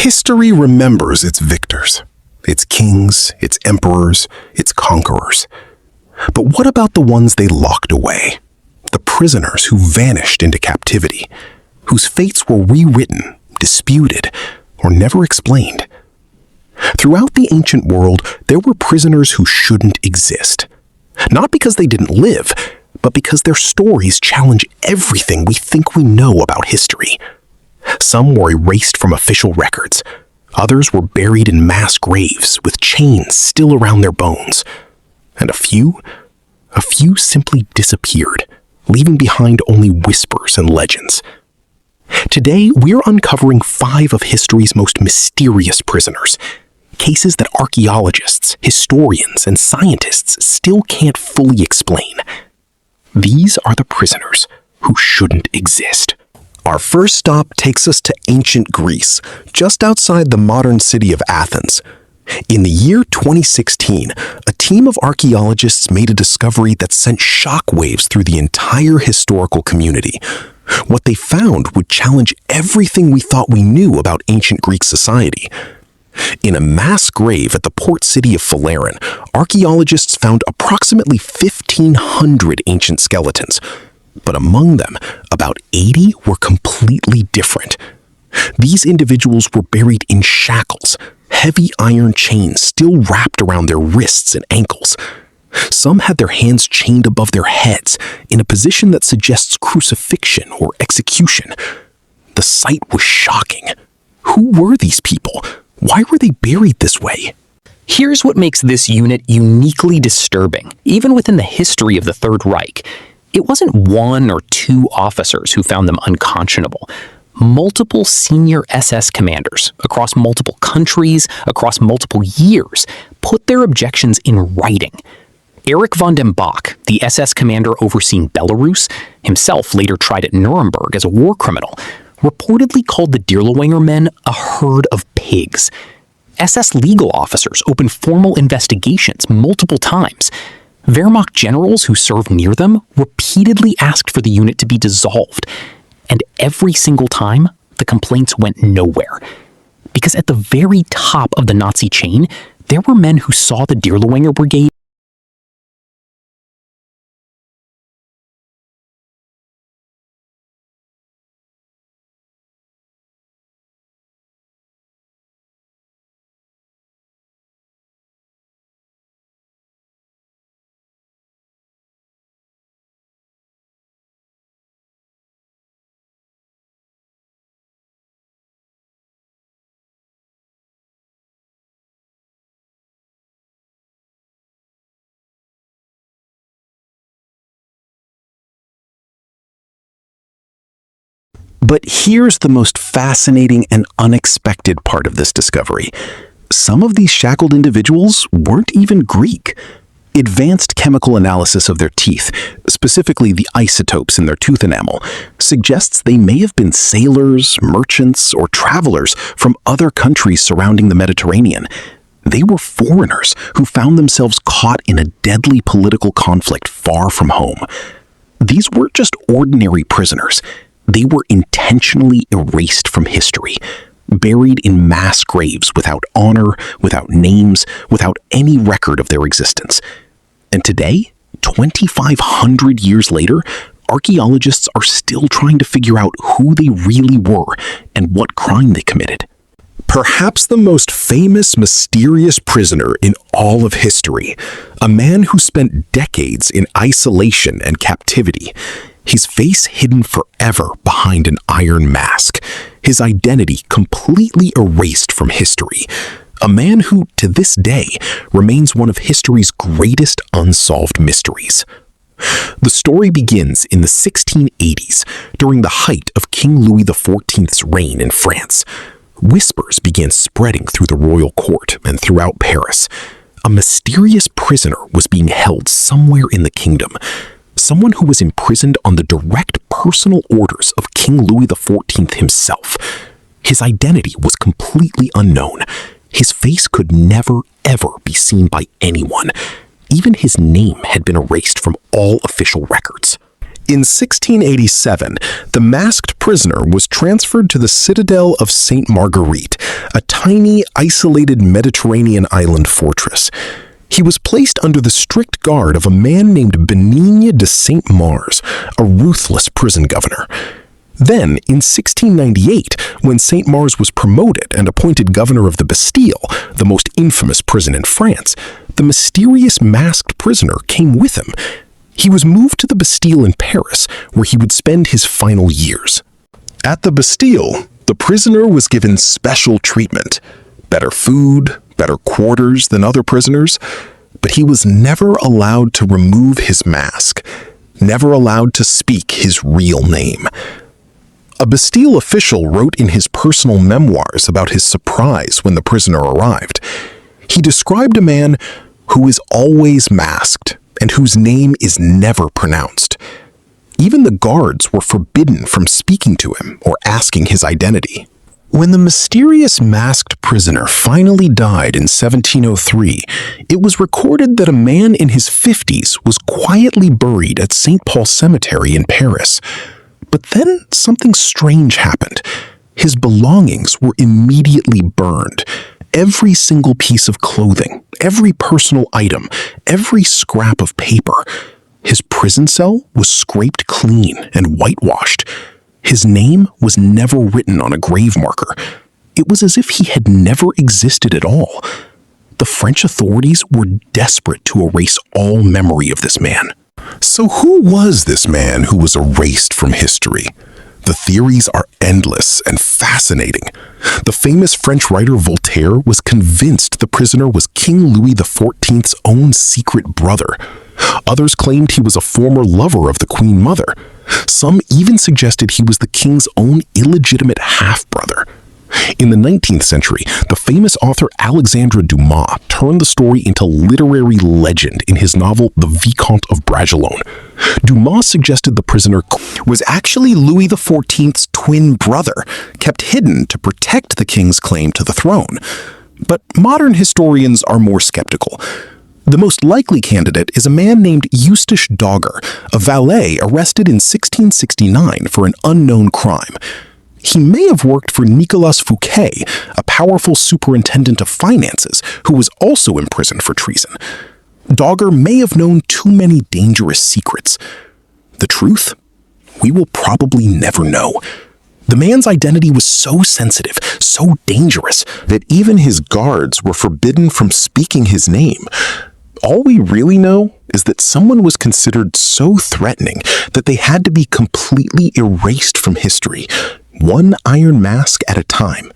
History remembers its victors, its kings, its emperors, its conquerors. But what about the ones they locked away? The prisoners who vanished into captivity, whose fates were rewritten, disputed, or never explained. Throughout the ancient world, there were prisoners who shouldn't exist. Not because they didn't live, but because their stories challenge everything we think we know about history. Some were erased from official records. Others were buried in mass graves with chains still around their bones. And a few simply disappeared, leaving behind only whispers and legends. Today, we're uncovering 5 of history's most mysterious prisoners, cases that archaeologists, historians, and scientists still can't fully explain. These are the prisoners who shouldn't exist. Our first stop takes us to ancient Greece, just outside the modern city of Athens. In the year 2016, a team of archaeologists made a discovery that sent shockwaves through the entire historical community. What they found would challenge everything we thought we knew about ancient Greek society. In a mass grave at the port city of Phaleron, archaeologists found approximately 1,500 ancient skeletons. But among them, about 80 were completely different. These individuals were buried in shackles, heavy iron chains still wrapped around their wrists and ankles. Some had their hands chained above their heads in a position that suggests crucifixion or execution. The sight was shocking. Who were these people? Why were they buried this way? Here's what makes this unit uniquely disturbing, even within the history of the Third Reich. It wasn't 1 or 2 officers who found them unconscionable. Multiple senior SS commanders across multiple countries, across multiple years, put their objections in writing. Erich von dem Bach, the SS commander overseeing Belarus, himself later tried at Nuremberg as a war criminal, reportedly called the Dirlewanger men a herd of pigs. SS legal officers opened formal investigations multiple times. Wehrmacht generals who served near them repeatedly asked for the unit to be dissolved. And every single time, the complaints went nowhere. Because at the very top of the Nazi chain, there were men who saw the Dirlewanger Brigade But here's the most fascinating and unexpected part of this discovery. Some of these shackled individuals weren't even Greek. Advanced chemical analysis of their teeth, specifically the isotopes in their tooth enamel, suggests they may have been sailors, merchants, or travelers from other countries surrounding the Mediterranean. They were foreigners who found themselves caught in a deadly political conflict far from home. These weren't just ordinary prisoners. They were intentionally erased from history, buried in mass graves without honor, without names, without any record of their existence. And today, 2,500 years later, archaeologists are still trying to figure out who they really were and what crime they committed. Perhaps the most famous, mysterious prisoner in all of history, a man who spent decades in isolation and captivity, his face hidden forever behind an iron mask, his identity completely erased from history, a man who, to this day, remains one of history's greatest unsolved mysteries. The story begins in the 1680s, during the height of King Louis XIV's reign in France. Whispers began spreading through the royal court and throughout Paris. A mysterious prisoner was being held somewhere in the kingdom, someone who was imprisoned on the direct personal orders of King Louis XIV himself. His identity was completely unknown. His face could never, ever be seen by anyone. Even his name had been erased from all official records. In 1687, the masked prisoner was transferred to the citadel of Sainte Marguerite, a tiny, isolated Mediterranean island fortress. He was placed under the strict guard of a man named Benigne de Saint-Mars, a ruthless prison governor. Then, in 1698, when Saint-Mars was promoted and appointed governor of the Bastille, the most infamous prison in France, the mysterious masked prisoner came with him. He was moved to the Bastille in Paris, where he would spend his final years. At the Bastille, the prisoner was given special treatment, better food, better quarters than other prisoners, but he was never allowed to remove his mask, never allowed to speak his real name. A Bastille official wrote in his personal memoirs about his surprise when the prisoner arrived. He described a man who is always masked and whose name is never pronounced. Even the guards were forbidden from speaking to him or asking his identity. When the mysterious masked prisoner finally died in 1703, it was recorded that a man in his 50s was quietly buried at St. Paul Cemetery in Paris. But then something strange happened. His belongings were immediately burned. Every single piece of clothing, every personal item, every scrap of paper. His prison cell was scraped clean and whitewashed. His name was never written on a grave marker. It was as if he had never existed at all. The French authorities were desperate to erase all memory of this man. So who was this man who was erased from history? The theories are endless and fascinating. The famous French writer Voltaire was convinced the prisoner was King Louis XIV's own secret brother. Others claimed he was a former lover of the Queen Mother. Some even suggested he was the king's own illegitimate half-brother. In the 19th century, the famous author Alexandre Dumas turned the story into literary legend in his novel The Vicomte of Bragelonne. Dumas suggested the prisoner was actually Louis XIV's twin brother, kept hidden to protect the king's claim to the throne. But modern historians are more skeptical. The most likely candidate is a man named Eustache Dogger, a valet arrested in 1669 for an unknown crime. He may have worked for Nicolas Fouquet, a powerful superintendent of finances who was also imprisoned for treason. Dogger may have known too many dangerous secrets. The truth? We will probably never know. The man's identity was so sensitive, so dangerous, that even his guards were forbidden from speaking his name. All we really know is that someone was considered so threatening that they had to be completely erased from history, one iron mask at a time.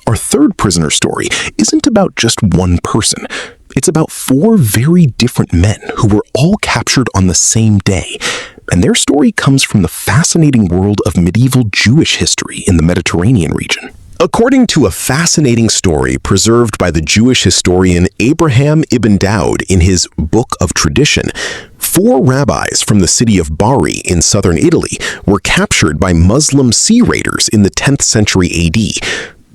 Our third prisoner story isn't about just one person. It's about four very different men who were all captured on the same day, and their story comes from the fascinating world of medieval Jewish history in the Mediterranean region. According to a fascinating story preserved by the Jewish historian Abraham ibn Daud in his Book of Tradition, four rabbis from the city of Bari in southern Italy were captured by Muslim sea raiders in the 10th century AD.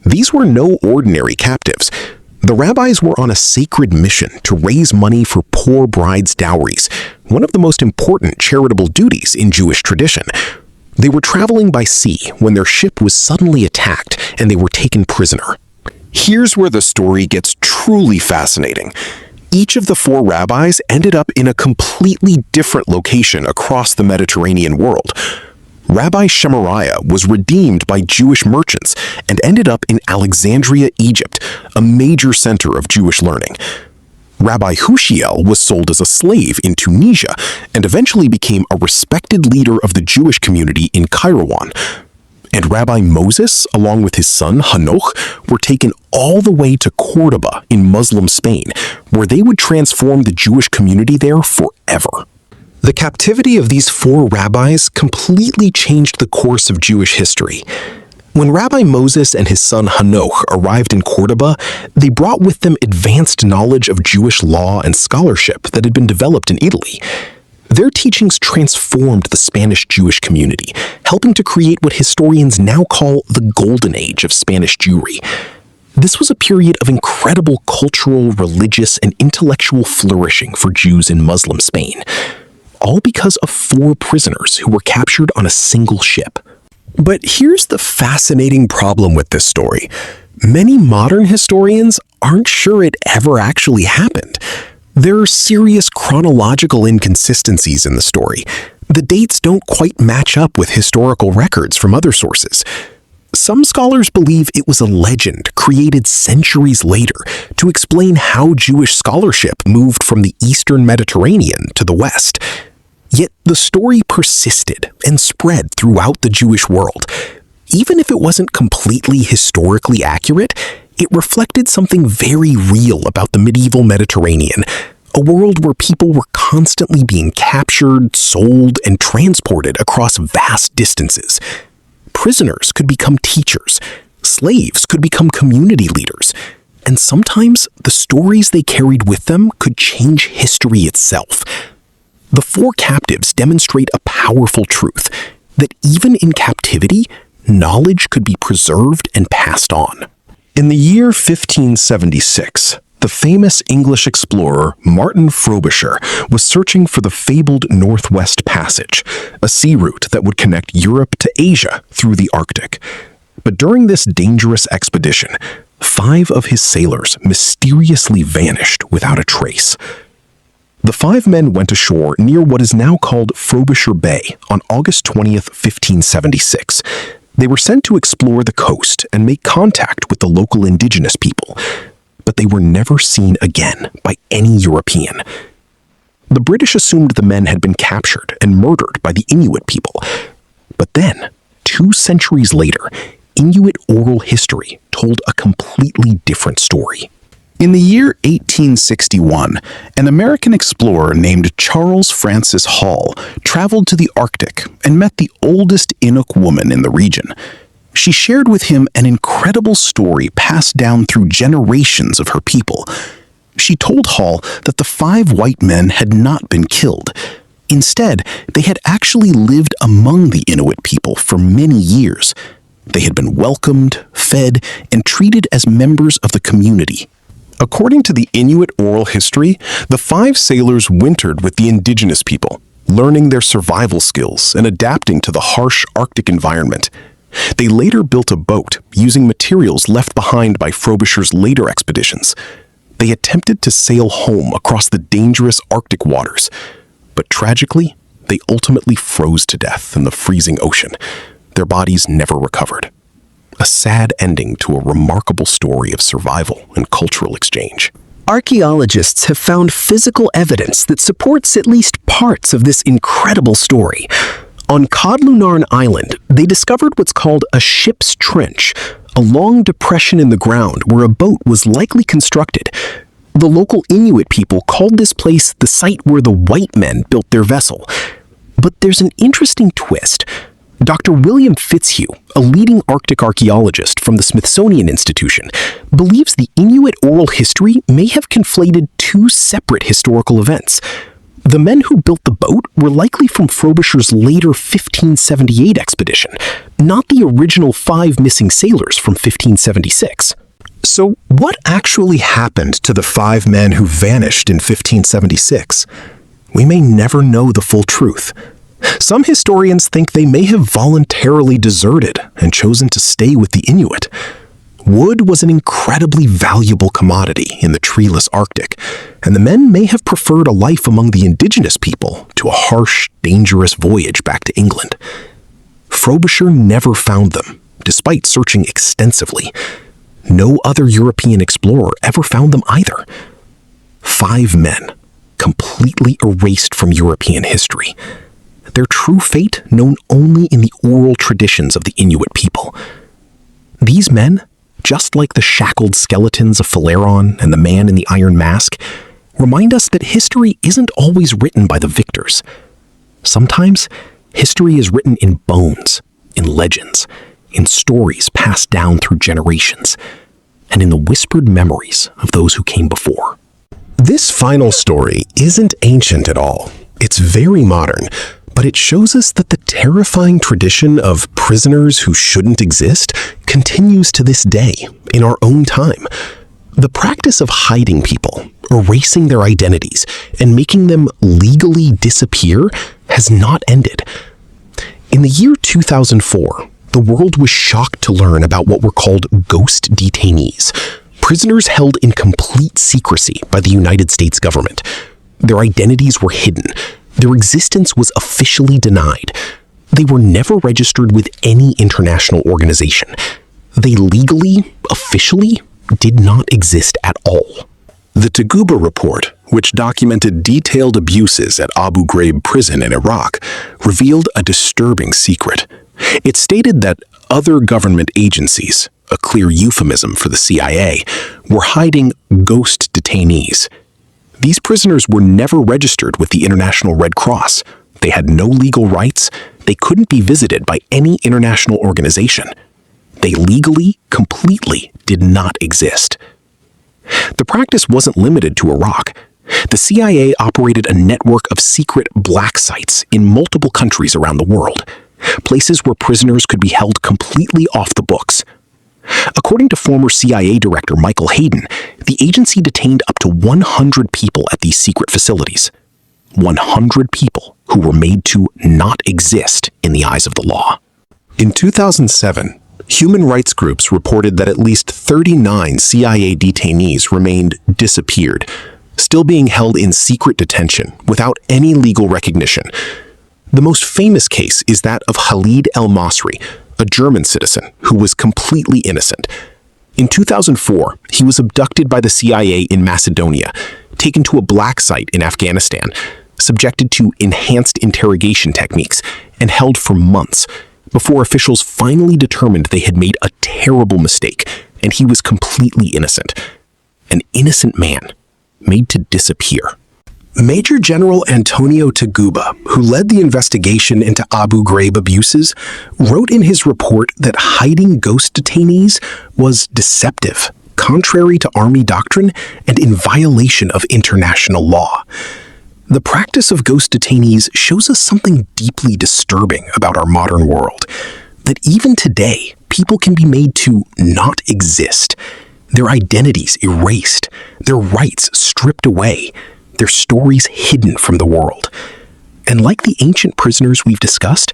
These were no ordinary captives. The rabbis were on a sacred mission to raise money for poor brides' dowries, one of the most important charitable duties in Jewish tradition. They were traveling by sea when their ship was suddenly attacked and they were taken prisoner. Here's where the story gets truly fascinating. Each of the four rabbis ended up in a completely different location across the Mediterranean world. Rabbi Shemariah was redeemed by Jewish merchants and ended up in Alexandria, Egypt, a major center of Jewish learning. Rabbi Hushiel was sold as a slave in Tunisia and eventually became a respected leader of the Jewish community in Kairouan. And Rabbi Moses, along with his son Hanoch, were taken all the way to Cordoba in Muslim Spain, where they would transform the Jewish community there forever. The captivity of these four rabbis completely changed the course of Jewish history. When Rabbi Moses and his son Hanoch arrived in Cordoba, they brought with them advanced knowledge of Jewish law and scholarship that had been developed in Italy. Their teachings transformed the Spanish Jewish community, helping to create what historians now call the Golden Age of Spanish Jewry. This was a period of incredible cultural, religious, and intellectual flourishing for Jews in Muslim Spain. all because of 4 prisoners who were captured on a single ship. But here's the fascinating problem with this story. Many modern historians aren't sure it ever actually happened. There are serious chronological inconsistencies in the story. The dates don't quite match up with historical records from other sources. Some scholars believe it was a legend created centuries later to explain how Jewish scholarship moved from the Eastern Mediterranean to the West. Yet the story persisted and spread throughout the Jewish world. Even if it wasn't completely historically accurate, it reflected something very real about the medieval Mediterranean, a world where people were constantly being captured, sold, and transported across vast distances. Prisoners could become teachers, slaves could become community leaders, and sometimes the stories they carried with them could change history itself. The 4 captives demonstrate a powerful truth, that even in captivity, knowledge could be preserved and passed on. In the year 1576, the famous English explorer Martin Frobisher was searching for the fabled Northwest Passage, a sea route that would connect Europe to Asia through the Arctic. But during this dangerous expedition, 5 of his sailors mysteriously vanished without a trace. The 5 men went ashore near what is now called Frobisher Bay on August 20th, 1576. They were sent to explore the coast and make contact with the local indigenous people, but they were never seen again by any European. The British assumed the men had been captured and murdered by the Inuit people. But then, 2 centuries later, Inuit oral history told a completely different story. In the year 1861, an American explorer named Charles Francis Hall traveled to the Arctic and met the oldest Inuk woman in the region. She shared with him an incredible story passed down through generations of her people. She told Hall that the 5 white men had not been killed. Instead, they had actually lived among the Inuit people for many years. They had been welcomed, fed, and treated as members of the community. According to the Inuit oral history, the 5 sailors wintered with the indigenous people, learning their survival skills and adapting to the harsh Arctic environment. They later built a boat using materials left behind by Frobisher's later expeditions. They attempted to sail home across the dangerous Arctic waters, but tragically, they ultimately froze to death in the freezing ocean. Their bodies never recovered. A sad ending to a remarkable story of survival and cultural exchange. Archaeologists have found physical evidence that supports at least parts of this incredible story. On Kodlunarn Island, they discovered what's called a ship's trench, a long depression in the ground where a boat was likely constructed. The local Inuit people called this place the site where the white men built their vessel. But there's an interesting twist. Dr. William Fitzhugh, a leading Arctic archaeologist from the Smithsonian Institution, believes the Inuit oral history may have conflated 2 separate historical events. The men who built the boat were likely from Frobisher's later 1578 expedition, not the original 5 missing sailors from 1576. So what actually happened to the 5 men who vanished in 1576? We may never know the full truth. Some historians think they may have voluntarily deserted and chosen to stay with the Inuit. Wood was an incredibly valuable commodity in the treeless Arctic, and the men may have preferred a life among the indigenous people to a harsh, dangerous voyage back to England. Frobisher never found them, despite searching extensively. No other European explorer ever found them either. 5 men, completely erased from European history. Their true fate known only in the oral traditions of the Inuit people. These men, just like the shackled skeletons of Phaleron and the man in the iron mask, remind us that history isn't always written by the victors. Sometimes, history is written in bones, in legends, in stories passed down through generations, and in the whispered memories of those who came before. This final story isn't ancient at all. It's very modern, but it shows us that the terrifying tradition of prisoners who shouldn't exist continues to this day, in our own time. The practice of hiding people, erasing their identities, and making them legally disappear has not ended. In the year 2004, the world was shocked to learn about what were called ghost detainees, prisoners held in complete secrecy by the United States government. Their identities were hidden. Their existence was officially denied. They were never registered with any international organization. They legally, officially, did not exist at all. The Taguba report, which documented detailed abuses at Abu Ghraib prison in Iraq, revealed a disturbing secret. It stated that other government agencies, a clear euphemism for the CIA, were hiding ghost detainees. These prisoners were never registered with the International Red Cross. They had no legal rights. They couldn't be visited by any international organization. They legally, completely did not exist. The practice wasn't limited to Iraq. The CIA operated a network of secret black sites in multiple countries around the world, places where prisoners could be held completely off the books. According to former CIA Director Michael Hayden, the agency detained up to 100 people at these secret facilities. 100 people who were made to not exist in the eyes of the law. In 2007, human rights groups reported that at least 39 CIA detainees remained disappeared, still being held in secret detention without any legal recognition. The most famous case is that of Khalid El-Masri, a German citizen who was completely innocent. In 2004, he was abducted by the CIA in Macedonia, taken to a black site in Afghanistan, subjected to enhanced interrogation techniques, and held for months before officials finally determined they had made a terrible mistake and he was completely innocent. An innocent man made to disappear. Major General Antonio Taguba, who led the investigation into Abu Ghraib abuses, wrote in his report that hiding ghost detainees was deceptive, contrary to Army doctrine, and in violation of international law. The practice of ghost detainees shows us something deeply disturbing about our modern world, that even today, people can be made to not exist, their identities erased, their rights stripped away, their stories hidden from the world. And like the ancient prisoners we've discussed,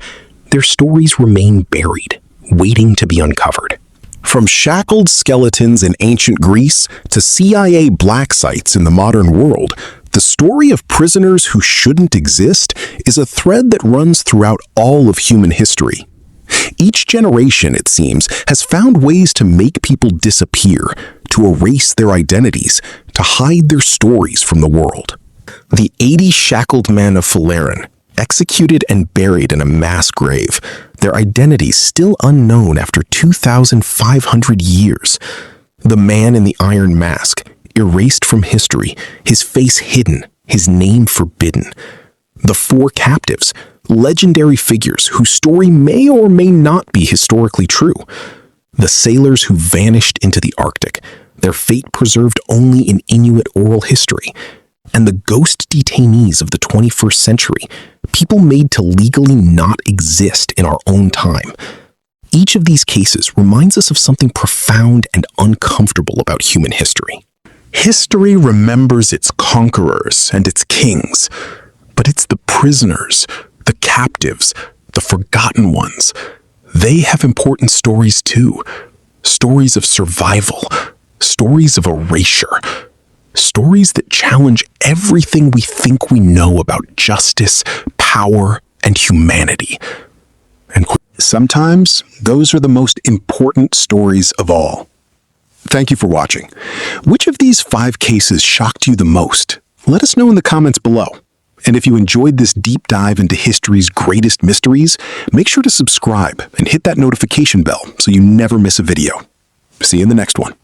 their stories remain buried, waiting to be uncovered. From shackled skeletons in ancient Greece to CIA black sites in the modern world, the story of prisoners who shouldn't exist is a thread that runs throughout all of human history. Each generation, it seems, has found ways to make people disappear, to erase their identities, to hide their stories from the world. The 80 shackled men of Falarin, executed and buried in a mass grave, their identities still unknown after 2,500 years. The man in the iron mask, erased from history, his face hidden, his name forbidden. The 4 captives, legendary figures whose story may or may not be historically true. The sailors who vanished into the Arctic, their fate preserved only in Inuit oral history. And the ghost detainees of the 21st century, people made to legally not exist in our own time. Each of these cases reminds us of something profound and uncomfortable about human history. History remembers its conquerors and its kings, but it's the prisoners, the captives, the forgotten ones. They have important stories too. Stories of survival, stories of erasure, stories that challenge everything we think we know about justice, power, and humanity. And sometimes those are the most important stories of all. Thank you for watching. Which of these 5 cases shocked you the most? Let us know in the comments below. And if you enjoyed this deep dive into history's greatest mysteries, make sure to subscribe and hit that notification bell so you never miss a video. See you in the next one.